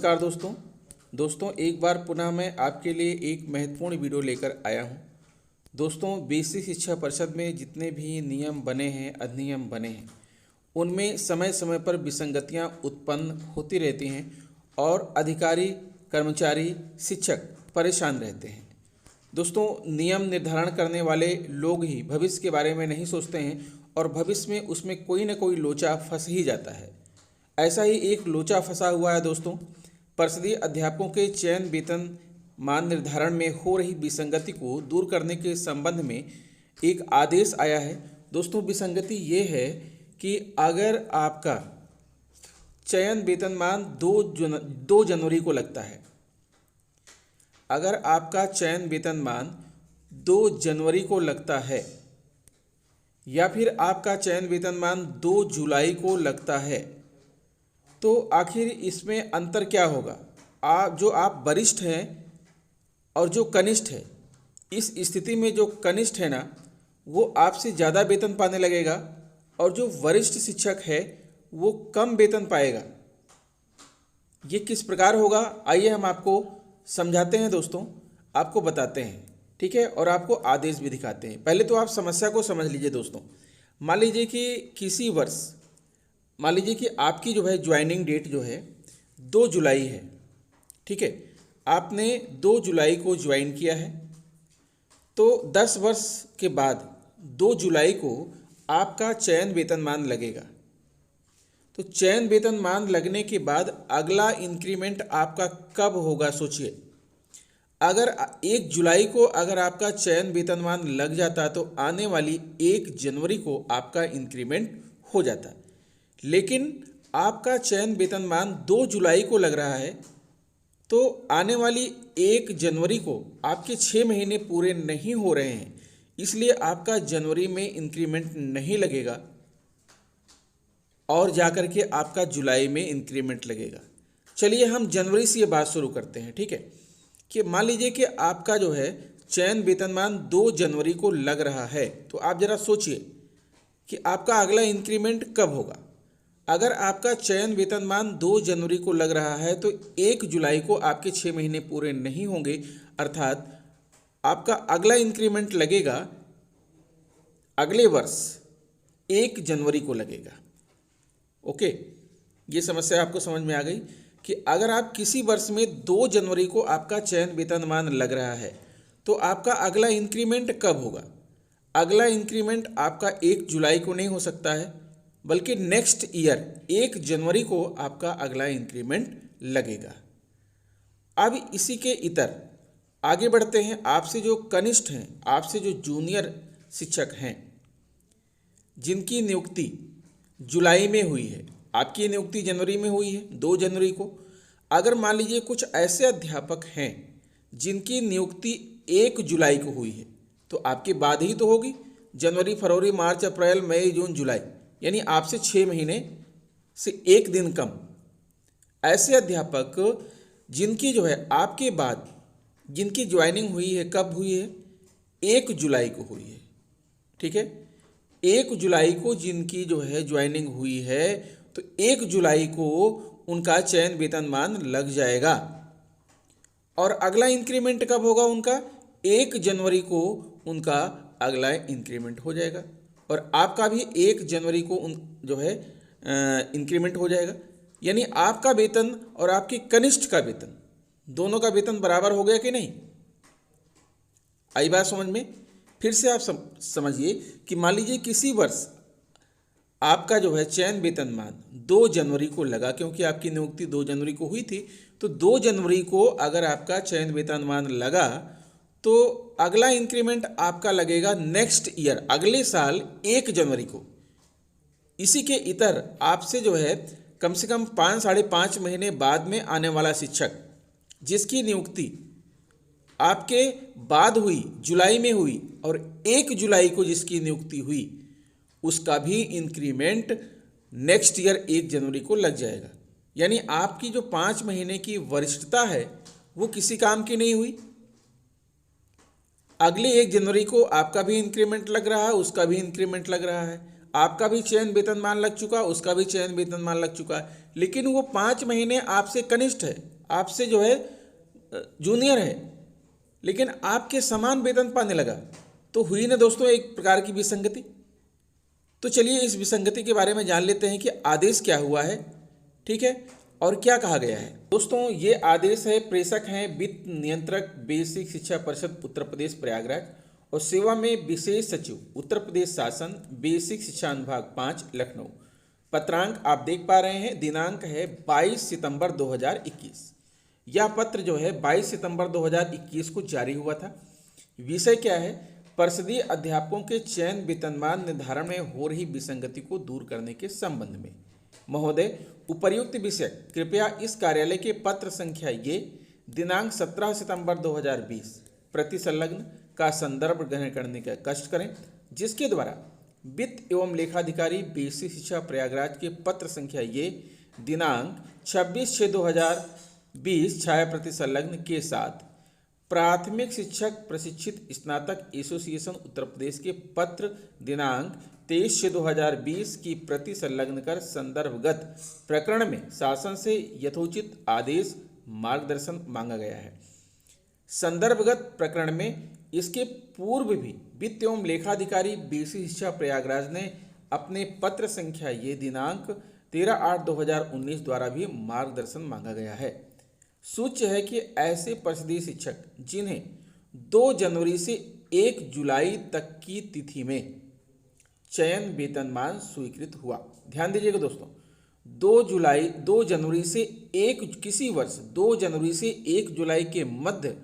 नमस्कार दोस्तों एक बार पुनः मैं आपके लिए एक महत्वपूर्ण वीडियो लेकर आया हूं। दोस्तों बेसिक शिक्षा परिषद में जितने भी नियम बने हैं, अधिनियम बने हैं, उनमें समय समय पर विसंगतियां उत्पन्न होती रहती हैं और अधिकारी, कर्मचारी, शिक्षक परेशान रहते हैं। दोस्तों नियम निर्धारण करने वाले लोग ही भविष्य के बारे में नहीं सोचते हैं और भविष्य में उसमें कोई न कोई लोचा फंस ही जाता है। ऐसा ही एक लोचा फंसा हुआ है दोस्तों। परिषदीय अध्यापकों के चयन वेतन मान निर्धारण में हो रही विसंगति को दूर करने के संबंध में एक आदेश आया है। दोस्तों विसंगति ये है कि अगर आपका चयन वेतनमान 2 जनवरी को लगता है, अगर आपका चयन वेतनमान 2 जनवरी को लगता है या फिर आपका चयन वेतनमान 2 जुलाई को लगता है, तो आखिर इसमें अंतर क्या होगा? आप वरिष्ठ हैं और जो कनिष्ठ है, इस स्थिति में जो कनिष्ठ है ना, वो आपसे ज़्यादा वेतन पाने लगेगा और जो वरिष्ठ शिक्षक है वो कम वेतन पाएगा। ये किस प्रकार होगा, आइए हम आपको समझाते हैं दोस्तों, आपको बताते हैं, ठीक है, और आपको आदेश भी दिखाते हैं। पहले तो आप समस्या को समझ लीजिए दोस्तों। मान लीजिए कि किसी वर्ष, मान लीजिए कि आपकी जो है ज्वाइनिंग डेट जो है 2 जुलाई है, ठीक है, आपने 2 जुलाई को ज्वाइन किया है, तो 10 वर्ष के बाद 2 जुलाई को आपका चयन वेतनमान लगेगा। तो चयन वेतनमान लगने के बाद अगला इंक्रीमेंट आपका कब होगा सोचिए। अगर 1 जुलाई को अगर आपका चयन वेतनमान लग जाता तो आने वाली 1 जनवरी को आपका इंक्रीमेंट हो जाता, लेकिन आपका चयन वेतनमान 2 जुलाई को लग रहा है, तो आने वाली 1 जनवरी को आपके 6 महीने पूरे नहीं हो रहे हैं, इसलिए आपका जनवरी में इंक्रीमेंट नहीं लगेगा और जाकर के आपका जुलाई में इंक्रीमेंट लगेगा। चलिए हम जनवरी से ये बात शुरू करते हैं, ठीक है, कि मान लीजिए कि आपका जो है चयन वेतनमान 2 जनवरी को लग रहा है, तो आप ज़रा सोचिए कि आपका अगला इंक्रीमेंट कब होगा। अगर आपका चयन वेतनमान 2 जनवरी को लग रहा है तो 1 जुलाई को आपके 6 महीने पूरे नहीं होंगे, अर्थात आपका अगला इंक्रीमेंट लगेगा अगले वर्ष 1 जनवरी को लगेगा। ओके, ये समस्या आपको समझ में आ गई कि अगर आप किसी वर्ष में 2 जनवरी को आपका चयन वेतनमान लग रहा है तो आपका अगला इंक्रीमेंट कब होगा। अगला इंक्रीमेंट आपका 1 जुलाई को नहीं हो सकता है, बल्कि नेक्स्ट ईयर 1 जनवरी को आपका अगला इंक्रीमेंट लगेगा। अब इसी के इतर आगे बढ़ते हैं। आपसे जो कनिष्ठ हैं, आपसे जो जूनियर शिक्षक हैं, जिनकी नियुक्ति जुलाई में हुई है, आपकी नियुक्ति जनवरी में हुई है 2 जनवरी को। अगर मान लीजिए कुछ ऐसे अध्यापक हैं जिनकी नियुक्ति 1 जुलाई को हुई है, तो आपके बाद ही तो होगी जनवरी, फरवरी, मार्च, अप्रैल, मई, जून, जुलाई, यानी आपसे 6 महीने से 1 दिन कम। ऐसे अध्यापक जिनकी जो है आपके बाद जिनकी ज्वाइनिंग हुई है, कब हुई है, 1 जुलाई को हुई है, ठीक है, 1 जुलाई को जिनकी जो है ज्वाइनिंग हुई है, तो 1 जुलाई को उनका चयन वेतनमान लग जाएगा और अगला इंक्रीमेंट कब होगा उनका, 1 जनवरी को उनका अगला इंक्रीमेंट हो जाएगा और आपका भी 1 जनवरी को जो है इंक्रीमेंट हो जाएगा। यानी आपका वेतन और आपके कनिष्ठ का वेतन, दोनों का वेतन बराबर हो गया कि नहीं। आई बात समझ में? फिर से आप समझिए कि मान लीजिए किसी वर्ष आपका जो है चयन वेतनमान 2 जनवरी को लगा, क्योंकि आपकी नियुक्ति 2 जनवरी को हुई थी, तो 2 जनवरी को अगर आपका चयन वेतनमान लगा तो अगला इंक्रीमेंट आपका लगेगा नेक्स्ट ईयर, अगले साल 1 जनवरी को। इसी के इतर आपसे जो है कम से कम 5 साढ़े 5 महीने बाद में आने वाला शिक्षक जिसकी नियुक्ति आपके बाद हुई, जुलाई में हुई, और 1 जुलाई को जिसकी नियुक्ति हुई, उसका भी इंक्रीमेंट नेक्स्ट ईयर 1 जनवरी को लग जाएगा। यानी आपकी जो 5 महीने की वरिष्ठता है वो किसी काम की नहीं हुई। अगले 1 जनवरी को आपका भी इंक्रीमेंट लग रहा है, उसका भी इंक्रीमेंट लग रहा है, आपका भी चयन वेतनमान लग चुका, उसका भी चयन वेतनमान लग चुका है, लेकिन वो 5 महीने आपसे कनिष्ठ है, आपसे जो है जूनियर है, लेकिन आपके समान वेतन पाने लगा, तो हुई ना दोस्तों एक प्रकार की विसंगति। तो चलिए इस विसंगति के बारे में जान लेते हैं कि आदेश क्या हुआ है, ठीक है, और क्या कहा गया है। दोस्तों ये आदेश है, प्रेषक हैं वित्त नियंत्रक बेसिक शिक्षा परिषद उत्तर प्रदेश प्रयागराज और सेवा में विशेष सचिव उत्तर प्रदेश शासन बेसिक शिक्षा अनुभाग 5 लखनऊ। पत्रांक आप देख पा रहे हैं, दिनांक है 22 सितंबर 2021। यह पत्र जो है 22 सितंबर 2021 को जारी हुआ था। विषय क्या है, परिषदीय अध्यापकों के चयन वेतनमान निर्धारण में हो रही विसंगति को दूर करने के संबंध में। महोदय, उपर्युक्त विषय कृपया इस कार्यालय के पत्र संख्या ये दिनांक 17 सितंबर 2020 प्रति संलग्न का संदर्भ ग्रहण करने का कष्ट करें, जिसके द्वारा वित्त एवं लेखाधिकारी बेसिक शिक्षा प्रयागराज के पत्र संख्या ये दिनांक 26/6/2020 छाया प्रति संलग्न के साथ प्राथमिक शिक्षक प्रशिक्षित स्नातक एसोसिएशन उत्तर प्रदेश के पत्र दिनांक 23/6/2020 की प्रति संलग्न कर संदर्भगत प्रकरण में शासन से यथोचित आदेश मार्गदर्शन मांगा गया है। संदर्भगत प्रकरण में इसके पूर्व भी वित्त एवं लेखाधिकारी बेसिक शिक्षा प्रयागराज ने अपने पत्र संख्या ये दिनांक 13/8/2019 द्वारा भी मार्गदर्शन मांगा गया है। सूच्य है कि ऐसे परिषदीय शिक्षक जिन्हें 2 जनवरी से 1 जुलाई तक की तिथि में चयन वेतनमान स्वीकृत हुआ। ध्यान दीजिएगा दोस्तों, 2 जनवरी से 1 जुलाई के मध्य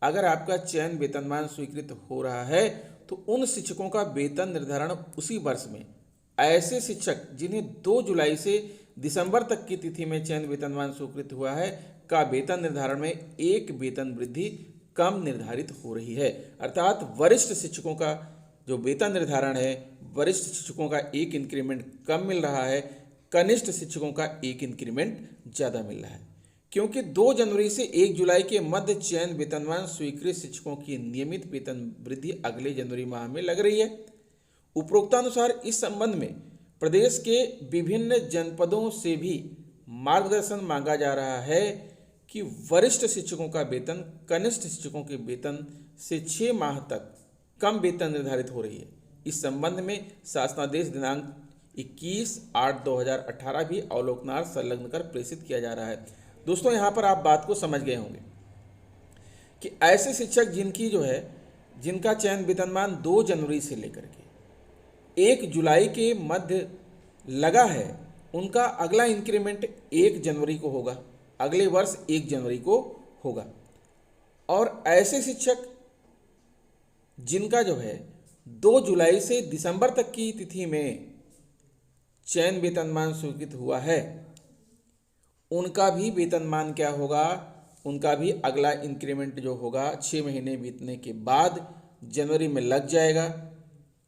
अगर आपका चयन वेतनमान स्वीकृत हो रहा है तो उन शिक्षकों का वेतन निर्धारण उसी वर्ष में, ऐसे शिक्षक जिन्हें 2 जुलाई से दिसंबर तक की तिथि में चयन वेतनमान स्वीकृत हुआ है का वेतन निर्धारण में 1 वेतन वृद्धि कम निर्धारित हो रही है। अर्थात वरिष्ठ शिक्षकों का जो वेतन निर्धारण है, वरिष्ठ शिक्षकों का 1 इंक्रीमेंट कम मिल रहा है, कनिष्ठ शिक्षकों का 1 इंक्रीमेंट ज़्यादा मिल रहा है। क्योंकि 2 जनवरी से 1 जुलाई के मध्य चयन वेतनमान स्वीकृत शिक्षकों की नियमित वेतन वृद्धि अगले जनवरी माह में लग रही है। उपरोक्तानुसार इस संबंध में प्रदेश के विभिन्न जनपदों से भी मार्गदर्शन मांगा जा रहा है कि वरिष्ठ शिक्षकों का वेतन कनिष्ठ शिक्षकों के वेतन से 6 माह तक कम वेतन निर्धारित हो रही है। इस संबंध में शासनादेश दिनांक 21/8/2018 भी अवलोकनार्थ संलग्न कर प्रेषित किया जा रहा है। दोस्तों यहाँ पर आप बात को समझ गए होंगे कि ऐसे शिक्षक जिनका चयन वेतनमान 2 जनवरी से लेकर के 1 जुलाई के मध्य लगा है, उनका अगला इंक्रीमेंट 1 जनवरी को होगा, अगले वर्ष 1 जनवरी को होगा। और ऐसे शिक्षक जिनका 2 जुलाई से दिसंबर तक की तिथि में चयन वेतनमान स्वीकृत हुआ है, उनका भी वेतनमान क्या होगा, उनका भी अगला इंक्रीमेंट जो होगा 6 महीने बीतने के बाद जनवरी में लग जाएगा।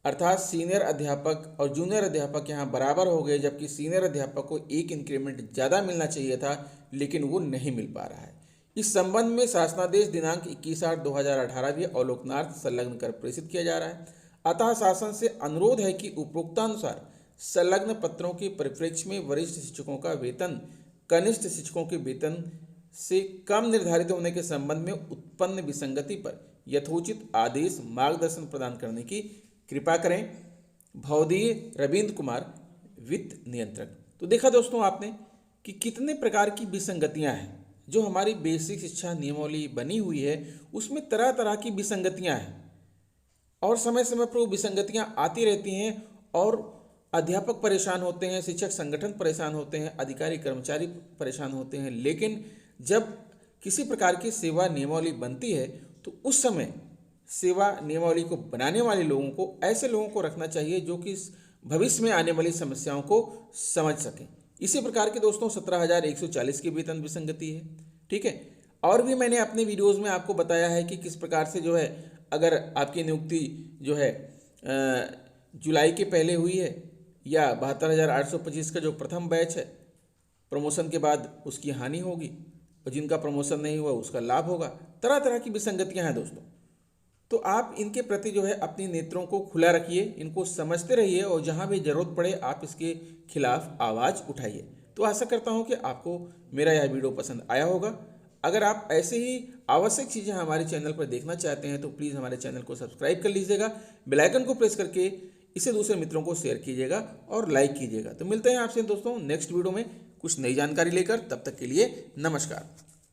अर्थात सीनियर अध्यापक और जूनियर अध्यापक यहाँ बराबर हो गए, जबकि सीनियर अध्यापक को 1 इंक्रीमेंट ज़्यादा मिलना चाहिए था, लेकिन वो नहीं मिल पा रहा है। इस संबंध में शासनादेश दिनांक 21/8/2018 भी अवलोकनार्थ संलग्न कर प्रेषित किया जा रहा है। अतः शासन से अनुरोध है कि उपरोक्तानुसार संलग्न पत्रों के परिप्रेक्ष्य में वरिष्ठ शिक्षकों का वेतन कनिष्ठ शिक्षकों के वेतन से कम निर्धारित होने के संबंध में उत्पन्न विसंगति पर यथोचित आदेश मार्गदर्शन प्रदान करने की कृपा करें। भवदीय रविंद्र कुमार, वित्त नियंत्रक। तो देखा दोस्तों आपने कि कितने प्रकार की विसंगतियां हैं। जो हमारी बेसिक शिक्षा नियमावली बनी हुई है उसमें तरह तरह की विसंगतियां हैं और समय समय पर वो विसंगतियां आती रहती हैं और अध्यापक परेशान होते हैं, शिक्षक संगठन परेशान होते हैं, अधिकारी कर्मचारी परेशान होते हैं। लेकिन जब किसी प्रकार की सेवा नियमावली बनती है तो उस समय सेवा नियमावली को बनाने वाले लोगों को, ऐसे लोगों को रखना चाहिए जो कि भविष्य में आने वाली समस्याओं को समझ सकें। इसी प्रकार के दोस्तों 17,140 की वेतन विसंगति है, ठीक है। और भी मैंने अपने वीडियोज़ में आपको बताया है कि किस प्रकार से अगर आपकी नियुक्ति जुलाई के पहले हुई है या 72,825 का जो प्रथम बैच है, प्रमोशन के बाद उसकी हानि होगी और जिनका प्रमोशन नहीं हुआ उसका लाभ होगा। तरह तरह की विसंगतियां हैं दोस्तों। तो आप इनके प्रति अपनी नेत्रों को खुला रखिए, इनको समझते रहिए और जहां भी जरूरत पड़े आप इसके खिलाफ आवाज़ उठाइए। तो आशा करता हूँ कि आपको मेरा यह वीडियो पसंद आया होगा। अगर आप ऐसे ही आवश्यक चीज़ें हमारे चैनल पर देखना चाहते हैं तो प्लीज़ हमारे चैनल को सब्सक्राइब कर लीजिएगा, बेल आइकन को प्रेस करके इसे दूसरे मित्रों को शेयर कीजिएगा और लाइक कीजिएगा। तो मिलते हैं आपसे दोस्तों नेक्स्ट वीडियो में कुछ नई जानकारी लेकर। तब तक के लिए नमस्कार।